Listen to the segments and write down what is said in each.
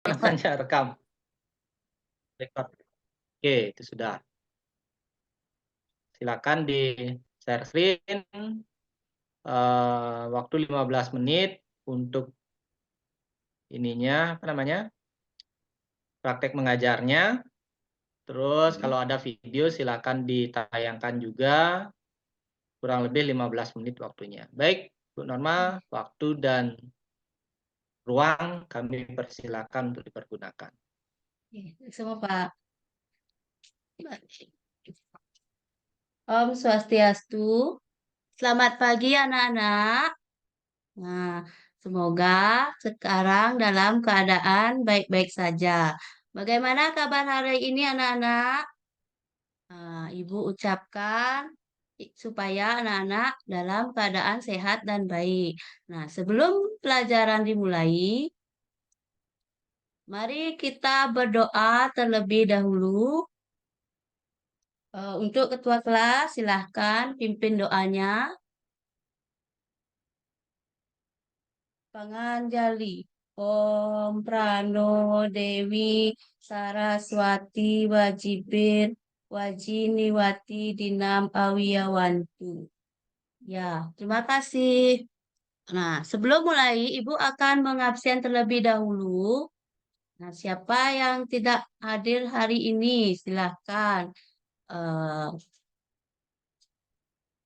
Record. Namanya rekam, record. Oke, itu sudah. Silakan di-share screen, waktu 15 menit untuk ininya, apa namanya, praktek mengajarnya. Terus Mhm. kalau ada video silakan ditayangkan juga, kurang lebih 15 menit waktunya. Baik, Bu Norma, waktu dan ruang kami persilakan untuk dipergunakan. Oke, semua Pak. Om Swastiastu. Selamat pagi anak-anak. Nah, semoga sekarang dalam keadaan baik-baik saja. Bagaimana kabar hari ini anak-anak? Nah, Ibu ucapkan supaya anak-anak dalam keadaan sehat dan baik. Nah, sebelum pelajaran dimulai, mari kita berdoa terlebih dahulu. Untuk ketua kelas, silahkan pimpin doanya. Panganjali. Om Prano Dewi Saraswati Wajibir Wajiniwati Dinam Awiyawantu. Ya, terima kasih. Nah, sebelum mulai, Ibu akan mengabsen terlebih dahulu. Nah, siapa yang tidak hadir hari ini, silahkan. Eh,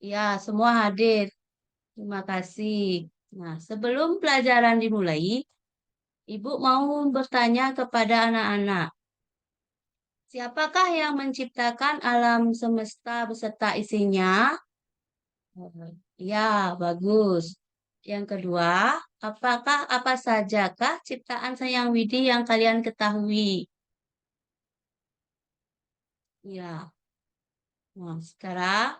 ya, semua hadir. Terima kasih. Nah, sebelum pelajaran dimulai, Ibu mau bertanya kepada anak-anak, siapakah yang menciptakan alam semesta beserta isinya? Ya, bagus. Yang kedua, apakah apa sajakah ciptaan Sang Widi yang kalian ketahui? Ya, nah sekarang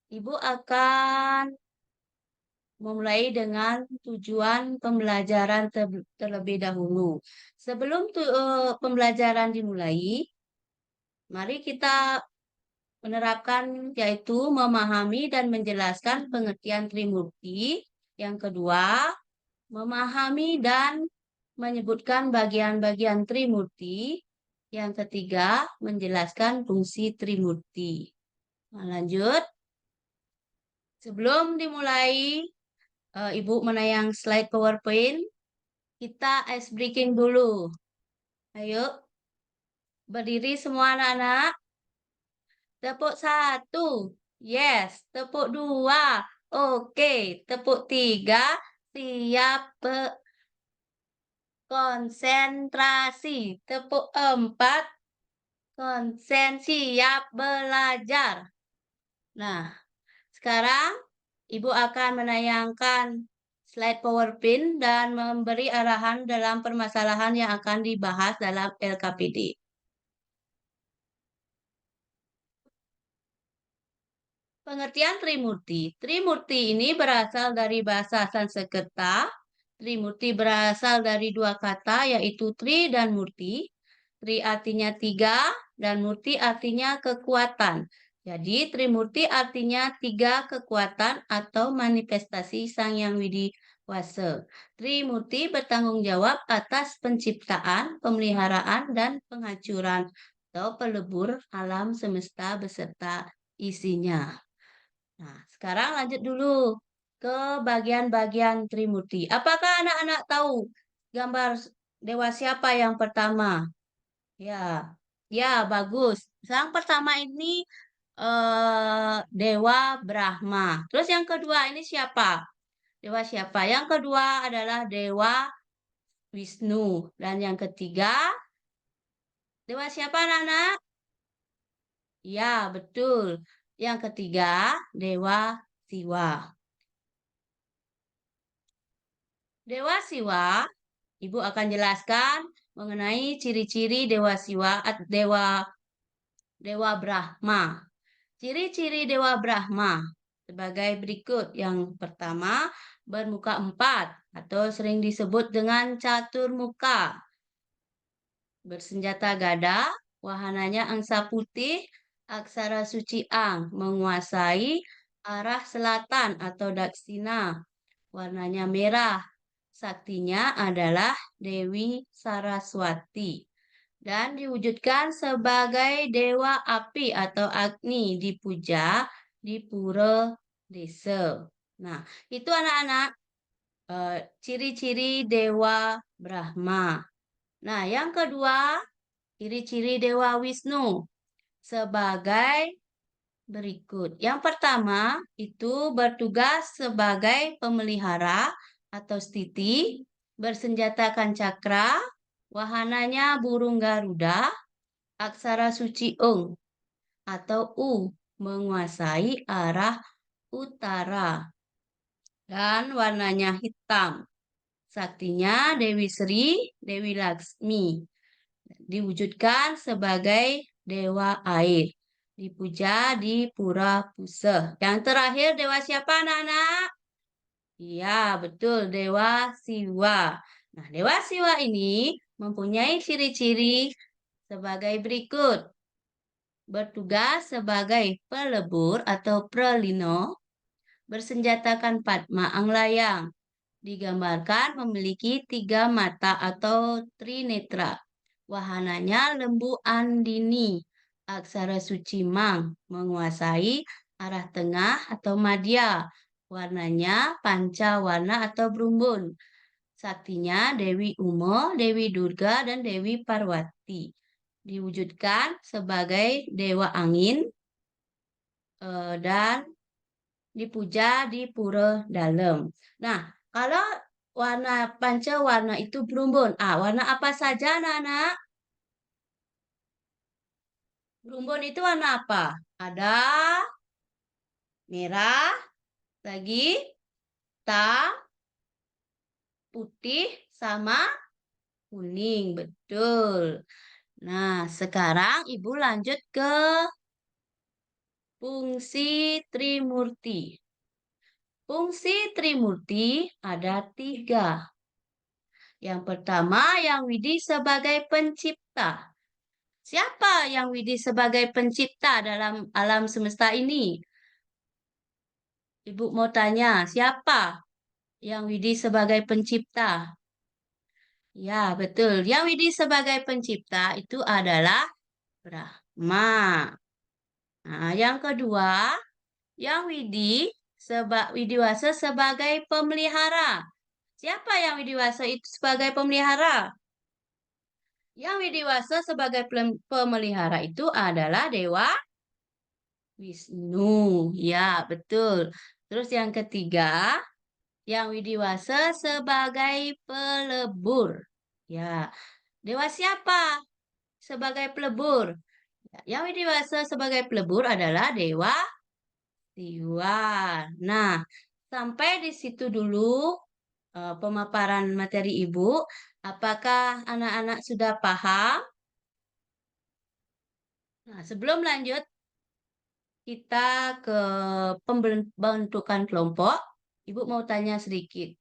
Ibu akan memulai dengan tujuan pembelajaran terlebih dahulu. Sebelum pembelajaran dimulai, mari kita menerapkan yaitu memahami dan menjelaskan pengertian Trimurti. Yang kedua, memahami dan menyebutkan bagian-bagian Trimurti. Yang ketiga, menjelaskan fungsi Trimurti. Nah, lanjut. Sebelum dimulai, Ibu menayang slide PowerPoint. Kita ice breaking dulu. Ayo, berdiri semua anak-anak. Tepuk satu. Yes. Tepuk dua. Oke. Tepuk tiga. Siap konsentrasi. Tepuk empat. Konsen siap belajar. Nah, sekarang Ibu akan menayangkan slide PowerPoint dan memberi arahan dalam permasalahan yang akan dibahas dalam LKPD. Pengertian Trimurti. Trimurti ini berasal dari bahasa Sanskerta. Trimurti berasal dari dua kata yaitu tri dan murti. Tri artinya tiga dan murti artinya kekuatan. Jadi Trimurti artinya tiga kekuatan atau manifestasi Sang Yang Widi Wasa. Trimurti bertanggung jawab atas penciptaan, pemeliharaan, dan penghancuran atau pelebur alam semesta beserta isinya. Nah, sekarang lanjut dulu ke bagian-bagian Trimurti. Apakah anak-anak tahu gambar dewa siapa yang pertama? Ya, ya bagus. Yang pertama ini Dewa Brahma. Terus yang kedua ini siapa? Dewa siapa? Yang kedua adalah Dewa Wisnu. Dan yang ketiga, Dewa siapa anak-anak? Ya, betul. Yang ketiga, Dewa Siwa. Dewa Siwa, Ibu akan jelaskan mengenai ciri-ciri Dewa Siwa, Dewa Brahma. Ciri-ciri Dewa Brahma sebagai berikut. Yang pertama, bermuka empat atau sering disebut dengan catur muka. Bersenjata gada, wahananya angsa putih, aksara suci Ang, menguasai arah selatan atau daksina. Warnanya merah, saktinya adalah Dewi Saraswati dan diwujudkan sebagai dewa api atau Agni dipuja di pura desa. Nah, itu anak-anak ciri-ciri dewa Brahma. Nah, yang kedua, ciri-ciri dewa Wisnu sebagai berikut. Yang pertama itu bertugas sebagai pemelihara atau stiti, bersenjatakan cakra, wahananya burung Garuda, aksara suci Ung atau U, menguasai arah utara dan warnanya hitam. Saktinya Dewi Sri, Dewi Laksmi. Diwujudkan sebagai dewa air. Dipuja di Pura Puseh. Yang terakhir dewa siapa anak-anak? Iya, betul, Dewa Siwa. Nah, Dewa Siwa ini mempunyai ciri-ciri sebagai berikut. Bertugas sebagai pelebur atau pralino, bersenjatakan Padma Anglayang. Digambarkan memiliki 3 mata atau trinetra. Wahananya lembu andini, aksara suci mang, menguasai arah tengah atau madya. Warnanya panca warna atau berumbun. Saktinya Dewi Uma, Dewi Durga, dan Dewi Parwati. Diwujudkan sebagai dewa angin dan dipuja di pura dalam. Nah, kalau warna panca warna itu berumbun. Warna apa saja anak-anak? Berumbun itu warna apa? Ada merah, lagi hitam, putih, sama kuning. Betul. Nah, sekarang Ibu lanjut ke fungsi Trimurti. Fungsi Trimurti ada 3. Yang pertama, yang Widi sebagai pencipta. Siapa yang Widi sebagai pencipta dalam alam semesta ini? Ibu mau tanya, siapa yang Widi sebagai pencipta? Ya, betul. Yang Widi sebagai pencipta itu adalah Brahma. Nah, yang kedua, yang Widiwasa sebagai pemelihara. Siapa yang Widiwasa itu sebagai pemelihara? Yang Widiwasa sebagai pemelihara itu adalah Dewa Wisnu. Ya, betul. Terus yang ketiga, yang Widiwasa sebagai pelebur. Ya, Dewa siapa sebagai pelebur? Yang Widiwasa sebagai pelebur adalah Dewa Siwa. Nah, sampai di situ dulu pemaparan materi Ibu. Apakah anak-anak sudah paham? Nah, sebelum lanjut kita ke pembentukan kelompok, Ibu mau tanya sedikit.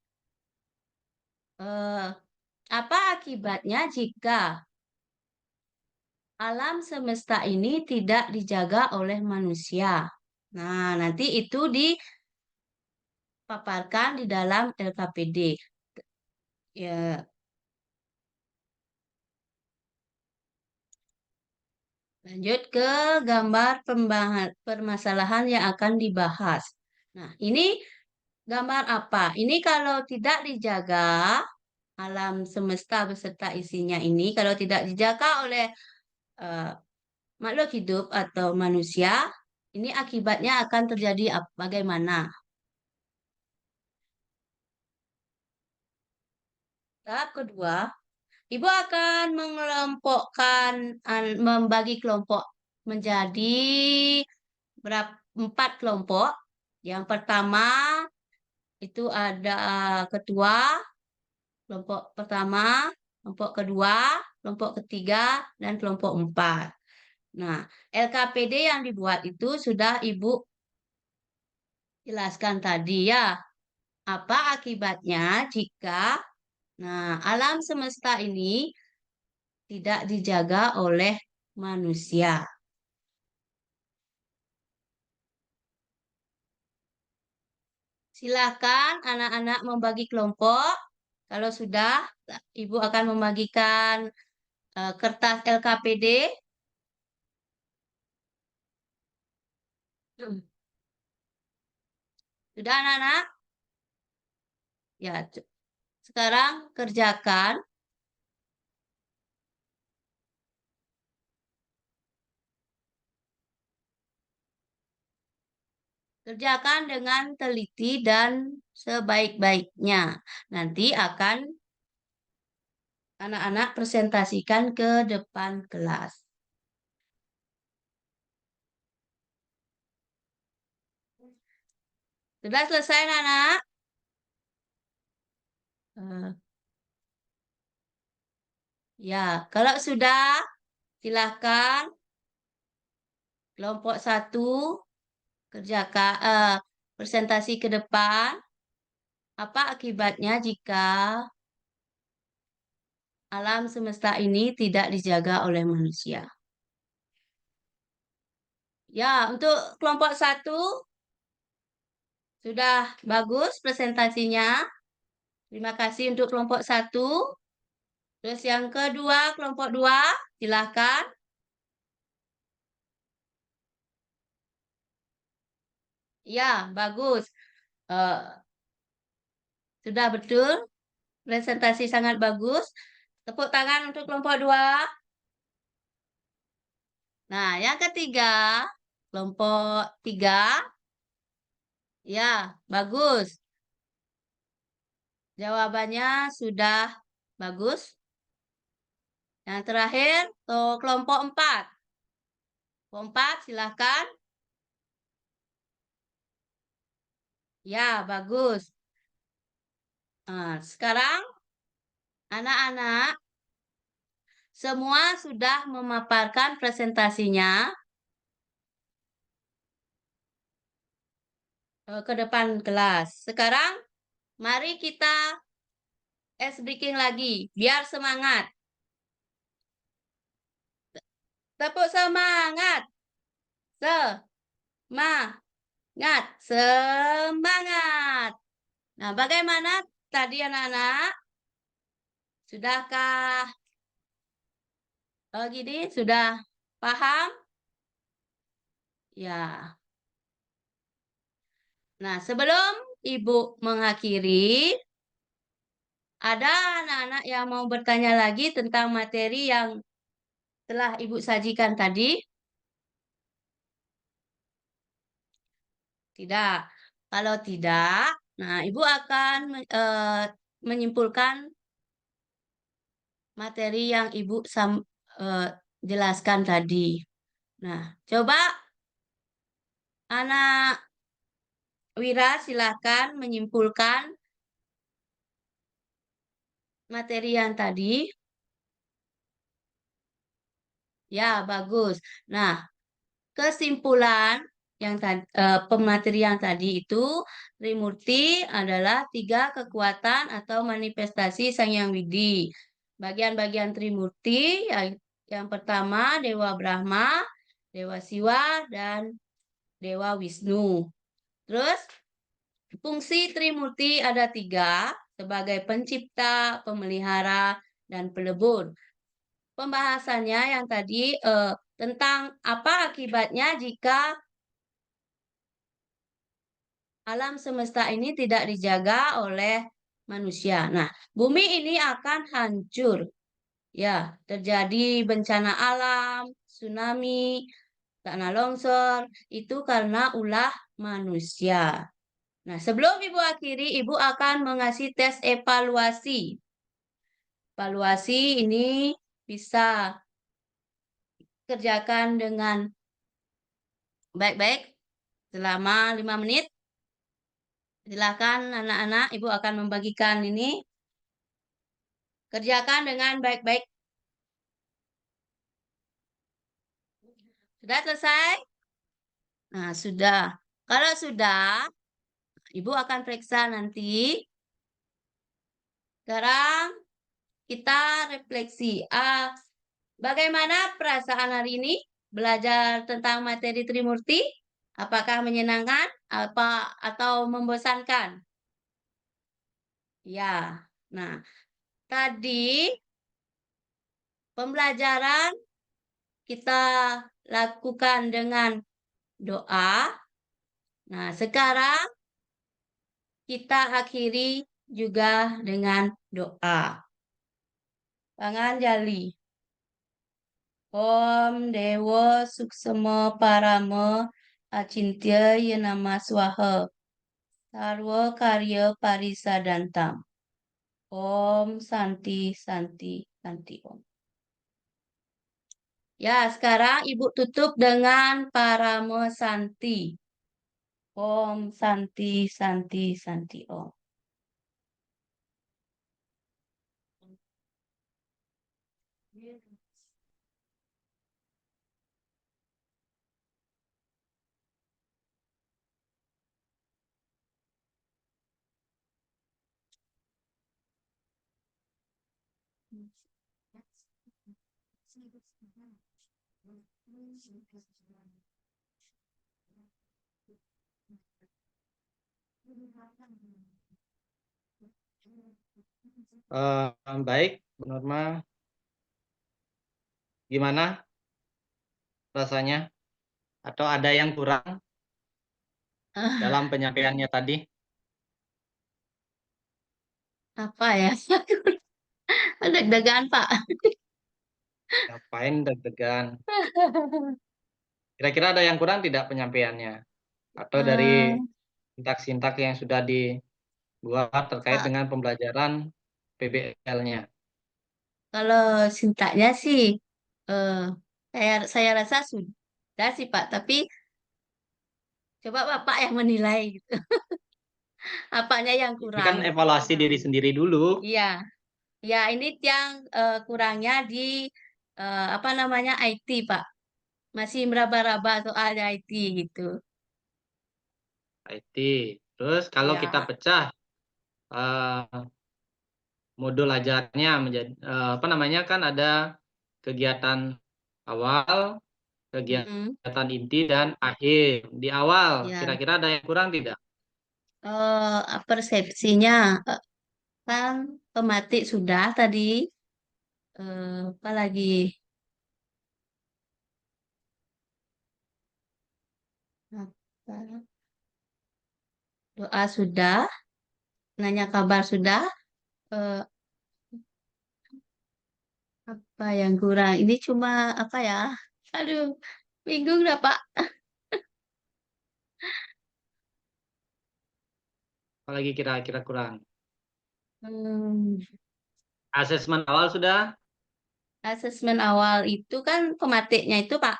Eh, apa akibatnya jika alam semesta ini tidak dijaga oleh manusia? Nah, nanti itu dipaparkan di dalam LKPD. Ya, lanjut ke gambar permasalahan yang akan dibahas. Nah, ini gambar apa? Ini kalau tidak dijaga alam semesta beserta isinya ini, kalau tidak dijaga oleh eh, makhluk hidup atau manusia, ini akibatnya akan terjadi bagaimana? Tahap kedua, Ibu akan membagi kelompok menjadi 4 kelompok. Yang pertama itu ada ketua, kelompok pertama, kelompok kedua, kelompok ketiga, dan kelompok 4. Nah, LKPD yang dibuat itu sudah Ibu jelaskan tadi ya. Apa akibatnya jika alam semesta ini tidak dijaga oleh manusia? Silakan anak-anak membagi kelompok. Kalau sudah, Ibu akan membagikan kertas LKPD. Sudah, anak-anak? Ya, sekarang kerjakan. Kerjakan dengan teliti dan sebaik-baiknya. Nanti akan anak-anak presentasikan ke depan kelas. Sudah selesai, anak? Ya, kalau sudah, silakan kelompok 1 kerjakan presentasi ke depan. Apa akibatnya jika alam semesta ini tidak dijaga oleh manusia? Ya, untuk kelompok 1 sudah bagus presentasinya. Terima kasih untuk kelompok 1. Terus yang kedua, kelompok 2, silakan. Ya, bagus. Eh, sudah betul. Presentasi sangat bagus. Tepuk tangan untuk kelompok 2. Nah, yang ketiga, kelompok 3. Ya, bagus. Jawabannya sudah bagus. Yang terakhir, tuh, kelompok 4. Kelompok 4, silakan. Ya, bagus. Nah, sekarang anak-anak semua sudah memaparkan presentasinya ke depan kelas. Sekarang mari kita ice breaking lagi, biar semangat. Tepuk semangat. Semangat. Semangat. Nah, bagaimana tadi anak-anak? Sudahkah gini? Sudah paham? Ya. Nah, sebelum Ibu mengakhiri, ada anak-anak yang mau bertanya lagi tentang materi yang telah Ibu sajikan tadi? Tidak. Kalau tidak, nah Ibu akan menyimpulkan materi yang Ibu jelaskan tadi. Nah, coba anak Wira silakan menyimpulkan materi yang tadi. Ya, bagus. Nah, kesimpulan yang pemateri yang tadi itu Trimurti adalah 3 kekuatan atau manifestasi Sang Hyang Widi. Bagian-bagian Trimurti yang pertama Dewa Brahma, Dewa Siwa, dan Dewa Wisnu. Terus fungsi Trimurti ada 3 sebagai pencipta, pemelihara, dan pelebur. Pembahasannya yang tadi tentang apa akibatnya jika alam semesta ini tidak dijaga oleh manusia. Nah, bumi ini akan hancur. Ya, terjadi bencana alam, tsunami, tanah longsor, itu karena ulah manusia. Nah, sebelum Ibu akhiri, Ibu akan mengasih tes evaluasi. Evaluasi ini bisa kerjakan dengan baik-baik selama 5 menit. Silakan anak-anak, Ibu akan membagikan ini. Kerjakan dengan baik-baik. Sudah selesai? Nah, sudah. Kalau sudah, Ibu akan periksa nanti. Sekarang kita refleksi. Bagaimana perasaan hari ini belajar tentang materi Trimurti? Apakah menyenangkan atau membosankan? Ya. Nah, tadi pembelajaran kita lakukan dengan doa. Nah, sekarang kita akhiri juga dengan doa. Panganjali. Om Dewa Suksema Parama Acintya Yenama Swaha. Sarwa Karya Parisadantam. Om Santi Santi Santi Om. Ya, sekarang Ibu tutup dengan Parama Santi. Om Santi Santi Santi Om. Baik, Bu Norma, gimana rasanya? Atau ada yang kurang dalam penyampaiannya tadi? Apa ya? Deg-degan, Pak. Ngapain deg-degan? Kira-kira ada yang kurang tidak penyampaiannya? Atau dari Eh, sintak-sintak yang sudah dibuat terkait Pak, dengan pembelajaran PBL-nya? kalau sintaknya sih, eh, saya rasa sudah sih, Pak. Tapi coba Bapak yang menilai gitu. Apanya yang Ini kan kurang? evaluasi diri sendiri dulu. Iya, ya ini yang kurangnya di apa namanya IT, Pak. Masih meraba-raba soal IT gitu. IT. Terus kalau kita Ya. pecah eh, modul ajarnya menjadi apa namanya kan ada kegiatan awal, Mm-mm. kegiatan inti dan akhir. Di awal Ya. kira-kira ada yang kurang tidak? Persepsinya eh, kan pematik sudah tadi. Apa lagi? Apa? Doa sudah, nanya kabar sudah. Eh, Apa yang kurang? Ini cuma apa ya? Aduh, bingung dah Pak. Apalagi kira-kira kurang? Hmm, Asesmen awal sudah. Asesmen awal itu kan pematiknya itu Pak.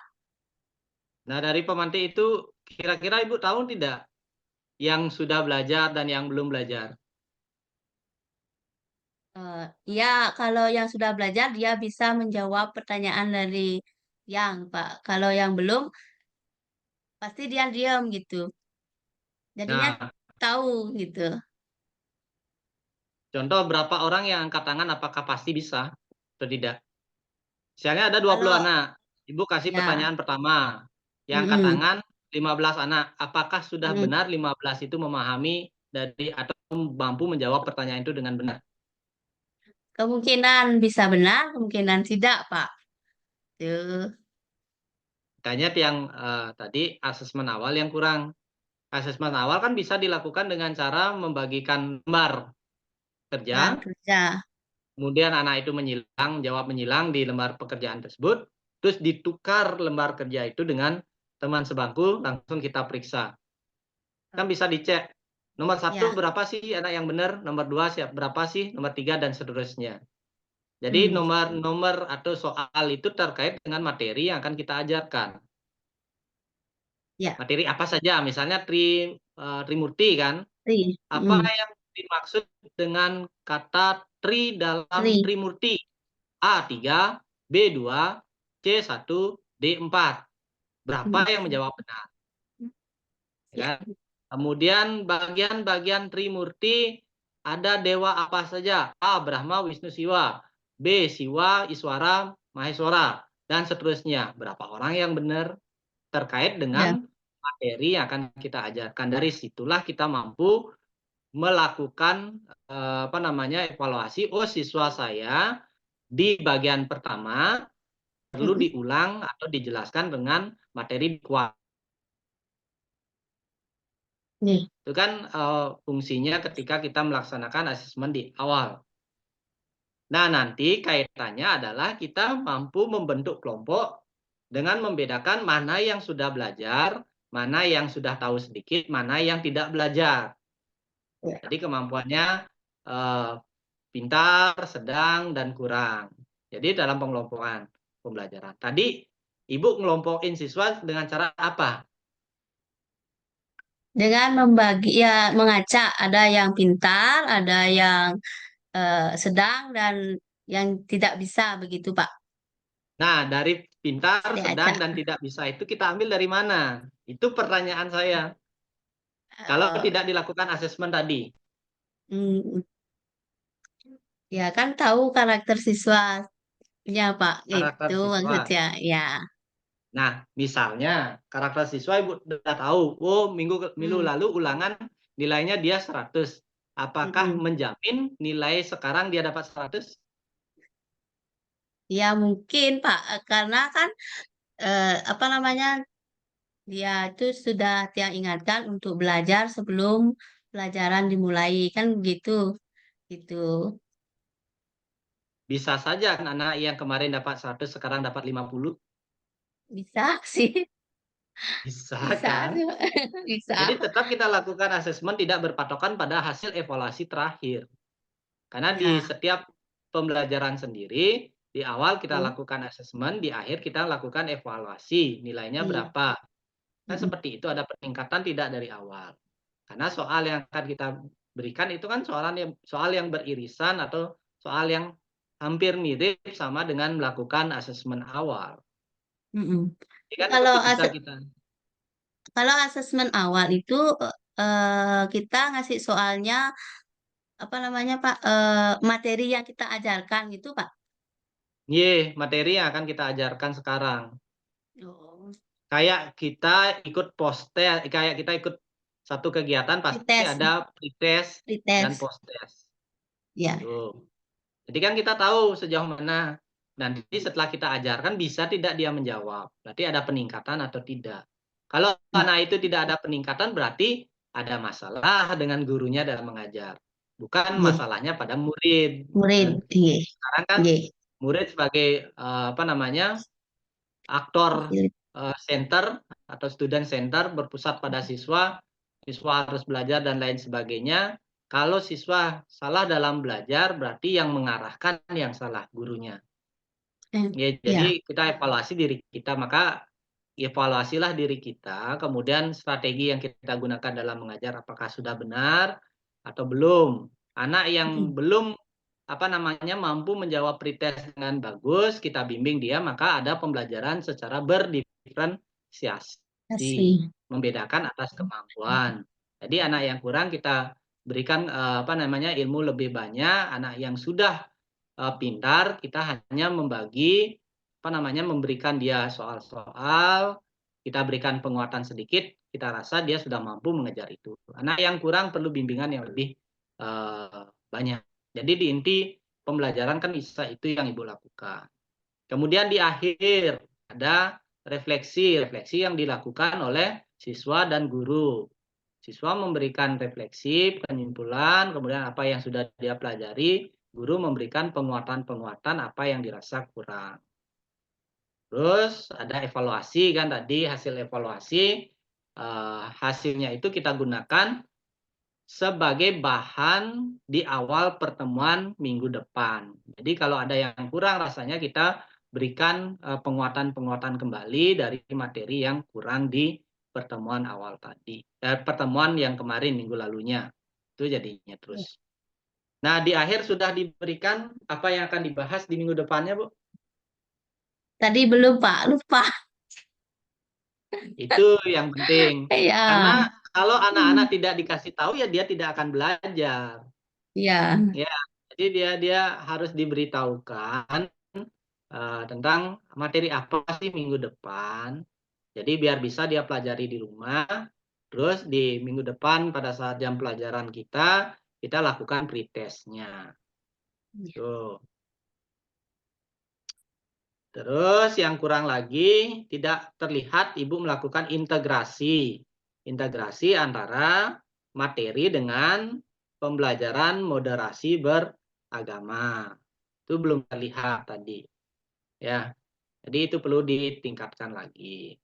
Nah, dari pemantik itu kira-kira Ibu tahu tidak yang sudah belajar dan yang belum belajar? Ya, kalau yang sudah belajar dia bisa menjawab pertanyaan dari yang Pak. Kalau yang belum, pasti dia diam gitu. Jadinya Nah, tahu gitu. contoh berapa orang yang angkat tangan apakah pasti bisa atau tidak? Misalnya ada 20 Kalau anak. Ibu kasih ya, pertanyaan pertama. Yang angkat mm-mm, tangan 15 anak. Apakah sudah mm. benar 15 itu memahami dari atau mampu menjawab pertanyaan itu dengan benar? Kemungkinan bisa benar, kemungkinan tidak Pak. Tuh, Makanya yang tadi asesmen awal yang kurang. Asesmen awal kan bisa dilakukan dengan cara membagikan lembar bar kerja, kerja. kemudian anak itu jawab menyilang di lembar pekerjaan tersebut, terus ditukar lembar kerja itu dengan teman sebangku, langsung kita periksa. Kan bisa dicek, nomor satu Ya, berapa sih anak yang benar, nomor dua berapa sih, nomor tiga, dan seterusnya. Jadi hmm, nomor-nomor atau soal itu terkait dengan materi yang akan kita ajarkan. ya, Materi apa saja, misalnya Trimurti kan, apa hmm, yang dimaksud dengan kata tri dalam tri, Trimurti? A3, B2, C1, D4. Berapa hmm, yang menjawab benar? Ya ya, kan? Kemudian bagian-bagian Trimurti ada dewa apa saja? A. Brahma, Wisnu, Siwa. B. Siwa, Iswara, Maheswara. Dan seterusnya. Berapa orang yang benar terkait ya, dengan materi yang akan kita ajarkan. Dari situlah kita mampu melakukan evaluasi. Oh, siswa saya di bagian pertama perlu diulang atau dijelaskan dengan materi kuat. Nih. Itu kan fungsinya ketika kita melaksanakan asesmen di awal. Nah, nanti kaitannya adalah kita mampu membentuk kelompok dengan membedakan mana yang sudah belajar, mana yang sudah tahu sedikit, mana yang tidak belajar. Ya. Jadi kemampuannya pintar, sedang, dan kurang. Jadi dalam pengelompokan pembelajaran. Tadi Ibu ngelompokin siswa dengan cara apa? Dengan membagi ya mengacak, ada yang pintar, ada yang sedang dan yang tidak bisa begitu Pak. Nah, dari pintar, sedang, Diacak. dan tidak bisa itu kita ambil dari mana? Itu pertanyaan saya. Kalau Eh, tidak dilakukan asesmen tadi. mm, ya kan tahu karakter siswanya Pak, itu Karakter siswa. maksudnya. Ya. Nah, misalnya karakter siswa Ibu sudah tahu, oh minggu Hmm, lalu ulangan nilainya dia 100. Apakah mm-mm. menjamin nilai sekarang dia dapat 100? Ya mungkin Pak, karena kan apa namanya, dia itu sudah Tia ingatkan untuk belajar sebelum pelajaran dimulai kan gitu, gitu. Bisa saja kan anak yang kemarin dapat 100 sekarang dapat 50? Bisa sih, Bisa bisa kan? sih, bisa. Jadi tetap kita lakukan asesmen tidak berpatokan pada hasil evaluasi terakhir. Karena di Ya. setiap pembelajaran sendiri, di awal kita Mm, lakukan asesmen, di akhir kita lakukan evaluasi, nilainya iya. berapa. Kan Mm-mm. seperti itu, ada peningkatan tidak dari awal. Karena soal yang akan kita berikan itu kan soal yang beririsan atau soal yang hampir mirip sama dengan melakukan asesmen awal. Mm-mm. Jadi kan itu Kalau bisa kita. kalau asesmen awal itu kita ngasih soalnya apa namanya Pak, materi yang kita ajarkan gitu Pak. Materi yang akan kita ajarkan sekarang. Oh, Kayak kita ikut post-test, kayak kita ikut satu kegiatan pasti pretest, ada pre-test dan pretest. post-test. Ya. Tuh. Jadi kan kita tahu sejauh mana. Nanti setelah kita ajarkan bisa tidak dia menjawab. Berarti ada peningkatan atau tidak. Kalau Mm. anak itu tidak ada peningkatan berarti ada masalah dengan gurunya dalam mengajar. Bukan Iya. masalahnya pada murid. Murid, Dan iya, sekarang kan iya. murid sebagai aktor center atau student center berpusat pada siswa, siswa harus belajar dan lain sebagainya. Kalau siswa salah dalam belajar, berarti yang mengarahkan yang salah, gurunya. Ya, Ya. jadi kita evaluasi diri kita, maka evaluasilah diri kita, kemudian strategi yang kita gunakan dalam mengajar apakah sudah benar atau belum. Anak yang Mm. belum mampu menjawab pretest dengan bagus, kita bimbing dia, maka ada pembelajaran secara berdiferensiasi, Kasih. membedakan atas kemampuan. Jadi anak yang kurang kita berikan ilmu lebih banyak, anak yang sudah pintar kita hanya memberikan dia soal-soal, kita berikan penguatan sedikit, kita rasa dia sudah mampu mengejar itu. Anak yang kurang perlu bimbingan yang lebih banyak. Jadi di inti pembelajaran kan bisa itu yang Ibu lakukan. Kemudian di akhir ada refleksi yang dilakukan oleh siswa dan guru. Siswa memberikan refleksi, penyimpulan, kemudian apa yang sudah dia pelajari, guru memberikan penguatan-penguatan apa yang dirasa kurang. Terus ada evaluasi kan tadi, hasil evaluasi, hasilnya itu kita gunakan sebagai bahan di awal pertemuan minggu depan. Jadi kalau ada yang kurang rasanya kita berikan penguatan-penguatan kembali dari materi yang kurang di pertemuan awal tadi. Pertemuan yang kemarin minggu lalunya. Itu jadinya terus. Nah, di akhir sudah diberikan apa yang akan dibahas di minggu depannya, Bu? Tadi belum Pak, lupa. Itu yang penting. Karena Ya. kalau anak-anak Hmm. tidak dikasih tahu ya dia tidak akan belajar. Ya. Ya, jadi dia harus diberitahukan tentang materi apa sih minggu depan. Jadi biar bisa dia pelajari di rumah. Terus di minggu depan pada saat jam pelajaran kita lakukan pretestnya. Ya. Tuh. Terus yang kurang lagi tidak terlihat Ibu melakukan integrasi. Integrasi antara materi dengan pembelajaran moderasi beragama. Itu belum terlihat tadi. Ya. Jadi itu perlu ditingkatkan lagi.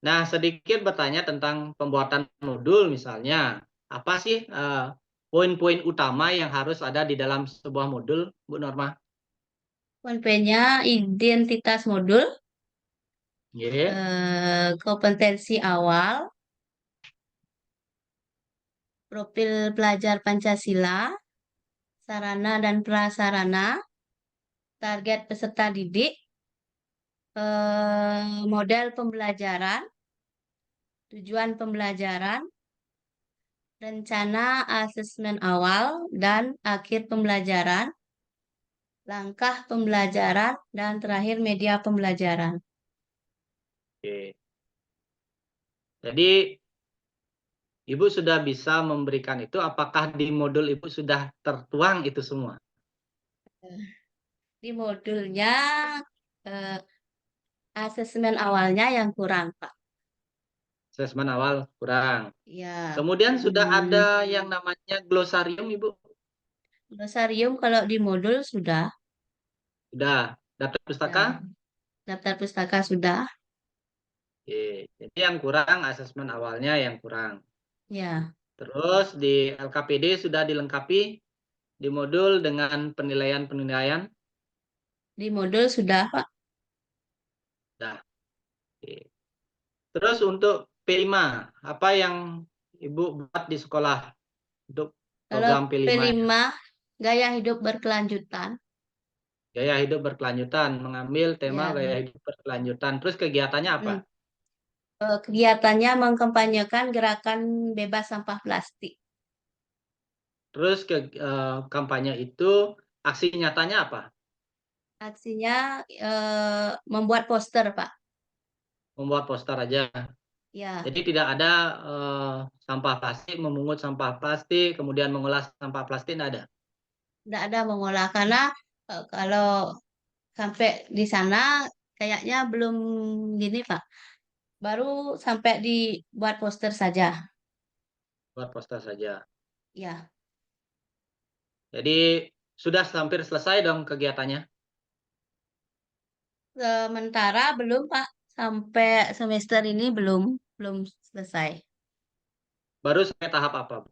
Nah, sedikit bertanya tentang pembuatan modul misalnya. Apa sih poin-poin utama yang harus ada di dalam sebuah modul, Bu Norma? Poin-poinnya identitas modul, Yeah. kompetensi awal, profil pelajar Pancasila, sarana dan prasarana, target peserta didik, model pembelajaran, tujuan pembelajaran, rencana asesmen awal dan akhir pembelajaran, langkah pembelajaran, dan terakhir media pembelajaran. Oke. Jadi Ibu sudah bisa memberikan itu, apakah di modul Ibu sudah tertuang itu semua? Di modulnya eh, asesmen awalnya yang kurang, Pak. Asesmen awal kurang. Ya, Kemudian sudah ada yang namanya glosarium, Ibu? glosarium kalau di modul sudah. Sudah. Daftar pustaka? Ya, daftar pustaka sudah. Oke. Jadi yang kurang asesmen awalnya yang kurang. Ya, Terus di LKPD sudah dilengkapi di modul dengan penilaian-penilaian. di modul sudah, Pak. Sudah. Oke. Terus untuk P5, apa yang Ibu buat di sekolah untuk Kalau program P5? P5 gaya hidup berkelanjutan. Gaya hidup berkelanjutan, mengambil tema Ya, gaya hidup berkelanjutan. Terus kegiatannya apa? mm. Kegiatannya mengkampanyekan gerakan bebas sampah plastik. Terus kampanye itu aksi nyatanya apa? Aksinya membuat poster, Pak. Membuat poster aja. Ya, Jadi tidak ada sampah plastik, memungut sampah plastik, kemudian mengolah sampah plastik, tidak ada. tidak ada mengolah karena kalau sampai di sana kayaknya belum gini, Pak. Baru sampai dibuat poster saja. Buat poster saja. Ya, Jadi sudah hampir selesai dong kegiatannya. sementara belum, Pak. Sampai semester ini belum selesai. Baru sampai tahap apa, Bu?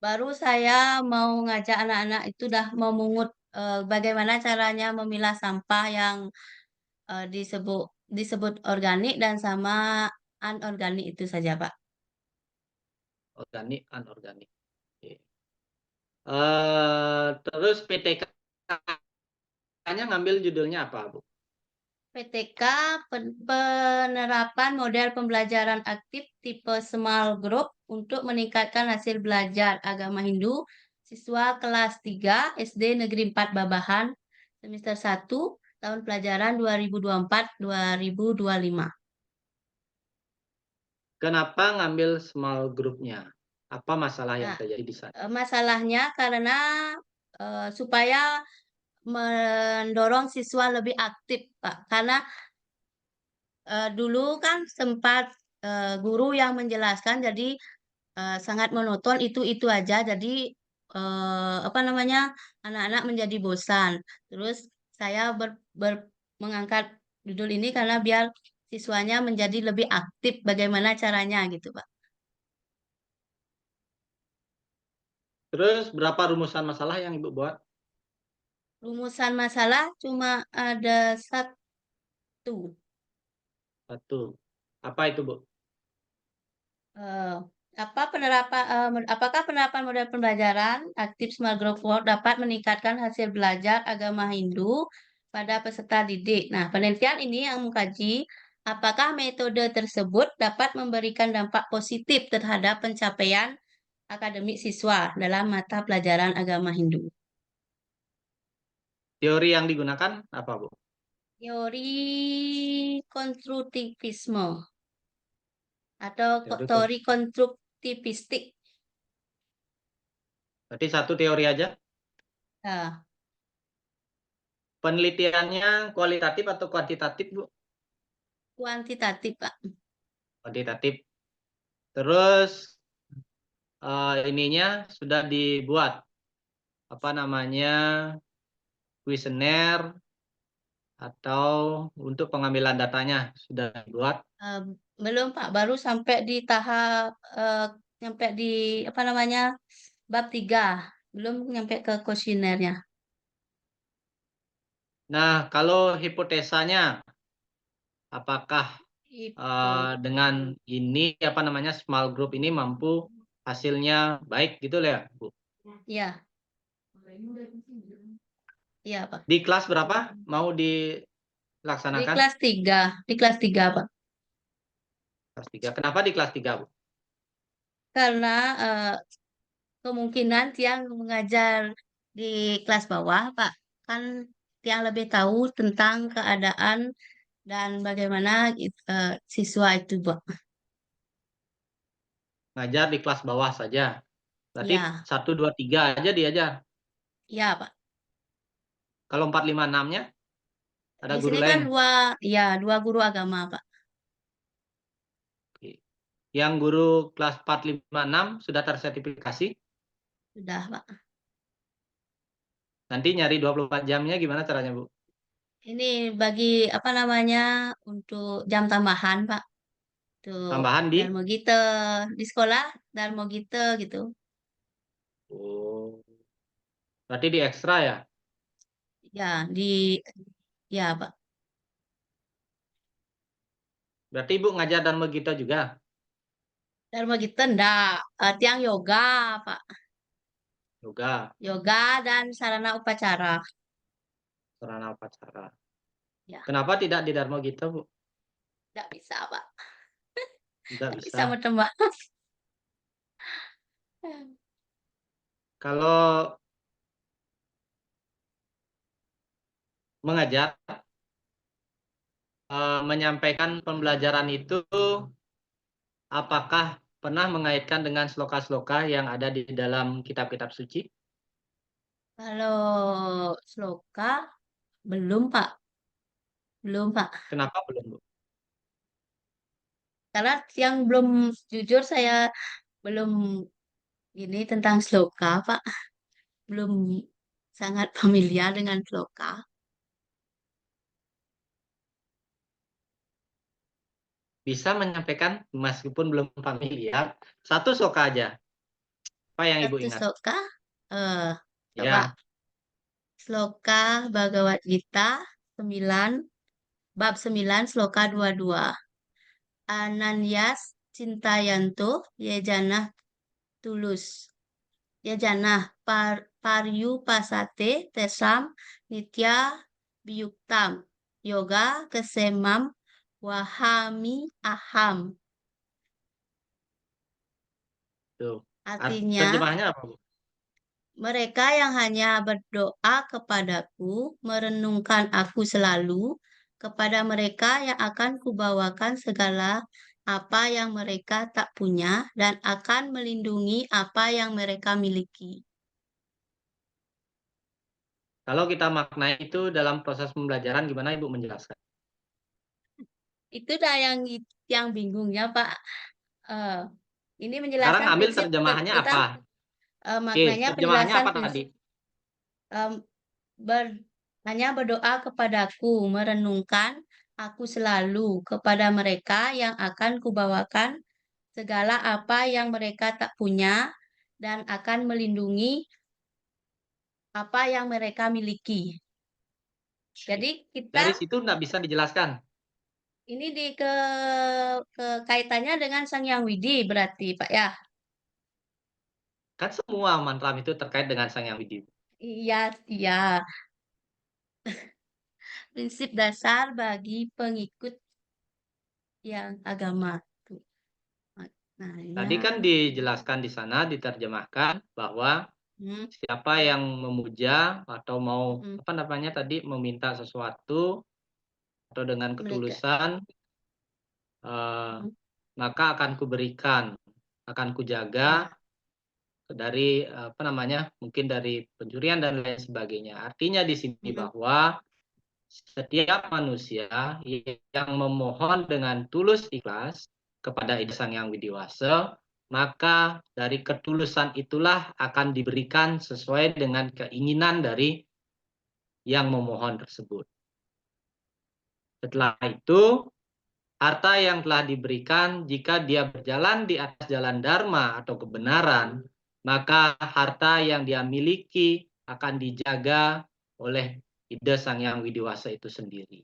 Baru saya mau ngajak anak-anak itu dah memungut bagaimana caranya memilah sampah yang disebut disebut organik dan sama anorganik itu saja, Pak. Organik, anorganik. Oke. Terus PTK-nya ngambil judulnya apa, Bu? PTK penerapan model pembelajaran aktif tipe small group untuk meningkatkan hasil belajar agama Hindu siswa kelas 3 SD Negeri 4 Babahan semester 1 tahun pelajaran 2024-2025. Kenapa ngambil small group-nya? Apa masalah yang Nah, terjadi di sana? masalahnya karena supaya mendorong siswa lebih aktif, Pak. Karena dulu kan sempat guru yang menjelaskan jadi sangat monoton itu aja jadi apa namanya anak-anak menjadi bosan. Terus saya mengangkat judul ini karena biar siswanya menjadi lebih aktif bagaimana caranya gitu, Pak. Terus berapa rumusan masalah yang Ibu buat? Rumusan masalah cuma ada satu. Satu. Apa itu, Bu? Eh, apakah penerapan model pembelajaran aktif Smart Group Work dapat meningkatkan hasil belajar agama Hindu pada peserta didik? Nah, penelitian ini yang mengkaji apakah metode tersebut dapat memberikan dampak positif terhadap pencapaian akademik siswa dalam mata pelajaran agama Hindu. Teori yang digunakan apa, Bu? Teori konstruktivisme. atau teori konstruktivistik. Berarti satu teori aja. Nah, Penelitiannya kualitatif atau kuantitatif, Bu? kuantitatif, Pak. Kuantitatif. Terus ininya sudah dibuat apa namanya kuesioner atau untuk pengambilan datanya sudah dibuat. Belum, Pak, baru sampai di tahap sampai di apa namanya bab 3, belum nyampe ke kuesionernya. Nah, kalau hipotesanya, apakah Itu, dengan ini apa namanya small group ini mampu hasilnya baik gitu ya, Bu? ya, iya, Pak. Di kelas berapa mau Di dilaksanakan? kelas 3, di kelas 3, Pak. Kelas 3. Kenapa di kelas 3, Bu? Karena kemungkinan yang mengajar di kelas bawah, Pak, kan yang lebih tahu tentang keadaan dan bagaimana siswa itu, Pak. Ngajar di kelas bawah saja. Berarti Ya, 1, 2, 3 aja diajar. ya, Pak. Kalau 4, 5, 6-nya ada Di guru sini kan lain. dua guru agama, Pak. Oke. Yang guru kelas 4, 5, 6 sudah tersertifikasi. Sudah, Pak. Nanti nyari 24 jamnya gimana caranya, Bu? Ini bagi apa namanya untuk jam tambahan, Pak. Untuk Tambahan di? Darmogite di sekolah Darmogite gitu. Oh, berarti di ekstra ya? Ya, ya, Pak. Berarti Ibu ngajar dan Megita juga? Darmogite enggak, tiang yoga, Pak. Yoga, Yoga dan sarana upacara. sarana upacara. Ya, Kenapa tidak di Dharma Gita, Bu? enggak bisa, Pak. Tidak Enggak bisa bisa. menembak. Kalau mengajar, menyampaikan pembelajaran itu, apakah pernah mengaitkan dengan sloka-sloka yang ada di dalam kitab-kitab suci? Kalau sloka belum, Pak. Belum, Pak. Kenapa belum, Bu? Karena yang belum jujur saya belum ini tentang sloka, Pak. Belum sangat familiar dengan sloka. Bisa menyampaikan meskipun belum familiar, satu sloka aja. Apa yang Ibu Satu ingat? sloka, eh, coba Ya, sloka Bhagavad Gita 9, bab 9, sloka 22. Ananyas Cintayanto Yejanah Tulus. Yejanah Paryu Pasate Tesam Nitya Biyuktam. Yoga Kesemam Wahami Aham. tuh. Artinya, Terjemahnya apa, Bu? mereka yang hanya berdoa kepadaku, merenungkan aku selalu, kepada mereka yang akan kubawakan segala apa yang mereka tak punya dan akan melindungi apa yang mereka miliki. Kalau kita maknai itu dalam proses pembelajaran, gimana Ibu menjelaskan? Itu dah yang bingungnya, Pak. Eh, ini Sekarang menjelaskan ambil prinsip terjemahannya tentang apa? Oke, maknanya terjemahannya penjelasan apa tadi? prinsip em, hanya berdoa kepadaku, merenungkan aku selalu kepada mereka yang akan kubawakan segala apa yang mereka tak punya dan akan melindungi apa yang mereka miliki. Jadi kita Dari situ nggak bisa dijelaskan. ini ke kaitannya dengan Sang Yang Widi berarti, Pak, ya. Kan semua mantra itu terkait dengan Sang Yang Widi. Iya, iya. Prinsip dasar bagi pengikut yang agama. Tuh. Maknanya, Tadi kan dijelaskan di sana, diterjemahkan bahwa hmm, siapa yang memuja atau mau hmm, apa namanya tadi meminta sesuatu atau dengan mereka. ketulusan eh, Hmm. maka akan kuberikan, akan kujaga dari mungkin dari pencurian dan lain sebagainya. Artinya di sini bahwa setiap manusia yang memohon dengan tulus ikhlas kepada Ida Sang Hyang Widiwasa, maka dari ketulusan itulah akan diberikan sesuai dengan keinginan dari yang memohon tersebut. Setelah itu, harta yang telah diberikan jika dia berjalan di atas jalan dharma atau kebenaran, maka harta yang dia miliki akan dijaga oleh Ida Sang Hyang Widiwasa itu sendiri.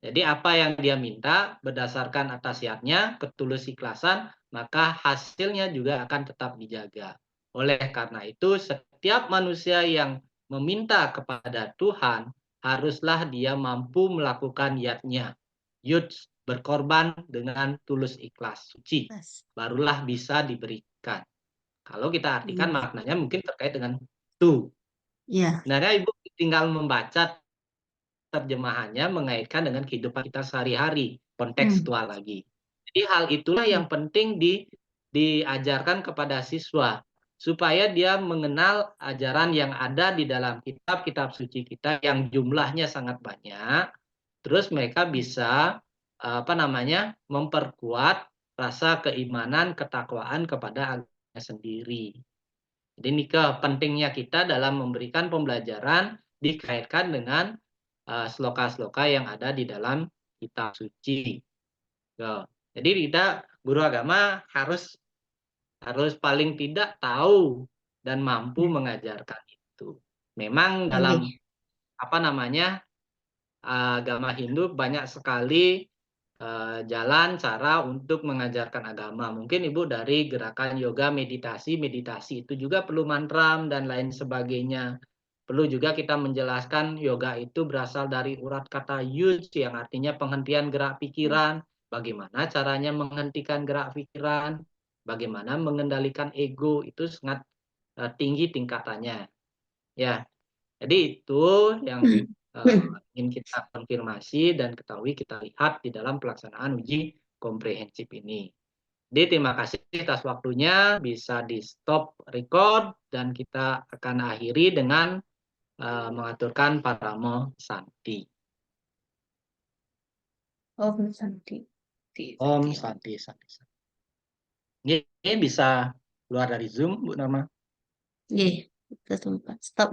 Jadi apa yang dia minta berdasarkan atas niatnya, ketulus ikhlasan, maka hasilnya juga akan tetap dijaga. Oleh karena itu, setiap manusia yang meminta kepada Tuhan, haruslah dia mampu melakukan niatnya. Yuds, berkorban dengan tulus ikhlas, suci. Barulah bisa diberikan. Kalau kita artikan maknanya mungkin terkait dengan itu. Sebenarnya Ibu tinggal membaca terjemahannya mengaitkan dengan kehidupan kita sehari-hari, kontekstual lagi. Jadi hal itulah yang penting diajarkan kepada siswa, supaya dia mengenal ajaran yang ada di dalam kitab-kitab suci kita yang jumlahnya sangat banyak, terus mereka bisa memperkuat rasa keimanan, ketakwaan kepada agama sendiri. Jadi ini pentingnya kita dalam memberikan pembelajaran dikaitkan dengan sloka-sloka yang ada di dalam kitab suci. Jadi kita guru agama harus paling tidak tahu dan mampu mengajarkan itu. Memang dalam agama Hindu banyak sekali jalan cara untuk mengajarkan agama. Mungkin Ibu dari gerakan yoga, meditasi itu juga perlu mantra dan lain sebagainya. Perlu juga kita menjelaskan yoga itu berasal dari urat kata yuj yang artinya penghentian gerak pikiran. Bagaimana caranya menghentikan gerak pikiran, bagaimana mengendalikan ego, itu sangat tinggi tingkatannya. Ya, jadi itu yang ingin kita konfirmasi dan ketahui, kita lihat di dalam pelaksanaan uji komprehensif ini. Jadi terima kasih atas waktunya, bisa di stop record dan kita akan akhiri dengan mengaturkan Paramo Santi. Om Santi. Om Santi, Santi. Ini bisa keluar dari Zoom, Bu Norma? Iya, kita sempat stop.